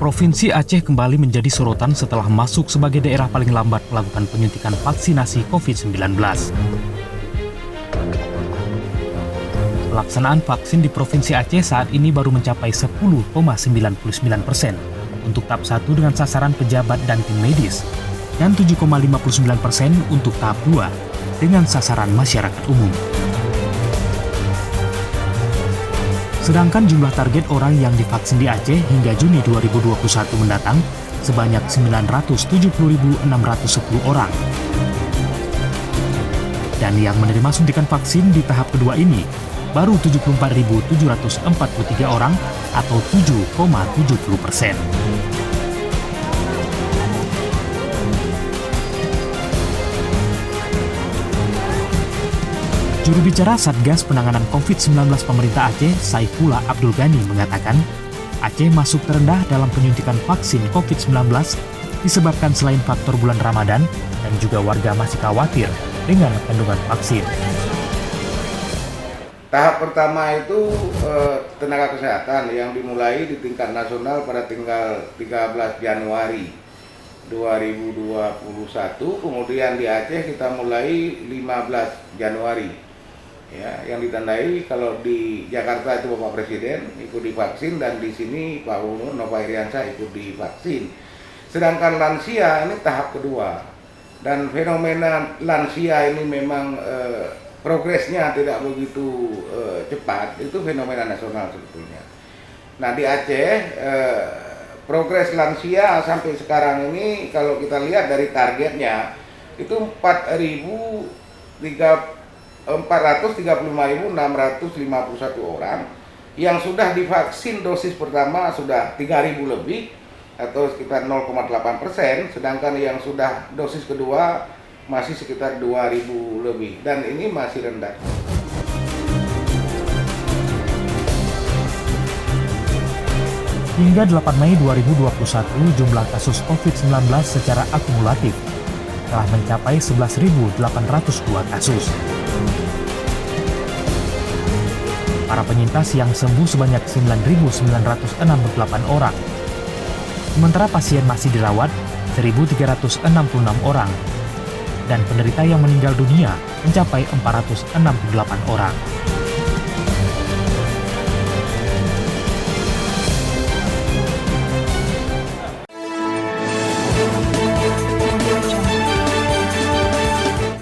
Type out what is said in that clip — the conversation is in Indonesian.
Provinsi Aceh kembali menjadi sorotan setelah masuk sebagai daerah paling lambat melakukan penyuntikan vaksinasi COVID-19. Pelaksanaan vaksin di Provinsi Aceh saat ini baru mencapai 10,99% untuk tahap 1 dengan sasaran pejabat dan tim medis, dan 7,59% untuk tahap 2 dengan sasaran masyarakat umum. Sedangkan jumlah target orang yang divaksin di Aceh hingga Juni 2021 mendatang sebanyak 970.610 orang. Dan yang menerima suntikan vaksin di tahap kedua ini baru 74.743 orang atau 7,70%. Juru bicara Satgas Penanganan COVID-19 Pemerintah Aceh, Saifullah Abdul Ghani mengatakan, Aceh masuk terendah dalam penyuntikan vaksin COVID-19 disebabkan selain faktor bulan Ramadan dan juga warga masih khawatir dengan kandungan vaksin. Tahap pertama itu tenaga kesehatan yang dimulai di tingkat nasional pada tanggal 13 Januari 2021, kemudian di Aceh kita mulai 15 Januari. Ya, yang ditandai kalau di Jakarta itu Bapak Presiden ikut divaksin dan di sini Pak Unu Nova Iriansyah ikut divaksin. Sedangkan lansia ini tahap kedua dan fenomena lansia ini memang progresnya tidak begitu cepat, itu fenomena nasional sebetulnya. Nah di Aceh progres lansia sampai sekarang ini kalau kita lihat dari targetnya itu 435.651 orang yang sudah divaksin dosis pertama sudah 3.000 lebih atau sekitar 0,8%, sedangkan yang sudah dosis kedua masih sekitar 2.000 lebih dan ini masih rendah. Hingga 8 Mei 2021, jumlah kasus COVID-19 secara akumulatif telah mencapai 11.802 kasus. Para penyintas yang sembuh sebanyak 9.968 orang. Sementara pasien masih dirawat 1.366 orang. Dan penderita yang meninggal dunia mencapai 468 orang.